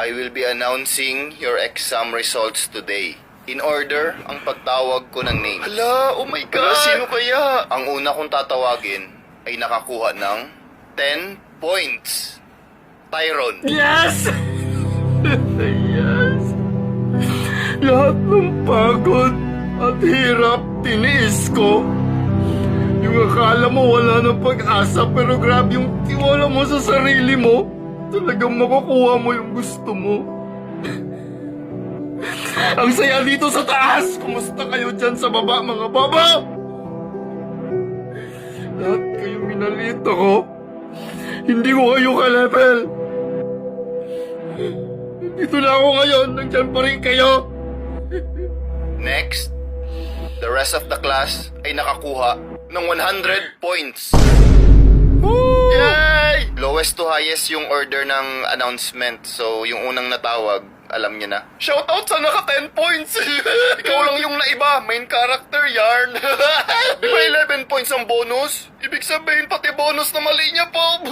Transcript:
I will be announcing your exam results today. In order, ang pagtawag ko ng name. Hala, oh my God! Sino kaya? Ang una kong tatawagin ay nakakuha ng 10 points. Tyron. Yes! Yes! Lahat ng pagod at hirap tiniis ko. Yung akala mo wala ng pag-asa, pero grabe yung tiwala mo sa sarili mo. Talagang makukuha mo yung gusto mo. Ang saya dito sa taas! Kumusta kayo dyan sa baba, mga baba? Lahat kayo minalito ko. Hindi ko kayo ka-level. Dito na ako ngayon, nandyan pa rin kayo. Next, the rest of the class ay nakakuha ng 100 points. Woo! Yay! Lowest to highest yung order ng announcement. So, yung unang natawag, alam niya na. Shoutout sa naka 10 points! Ikaw lang yung naiba, main character yarn. Di ba 11 points ang bonus? Ibig sabihin pati bonus na mali niya po.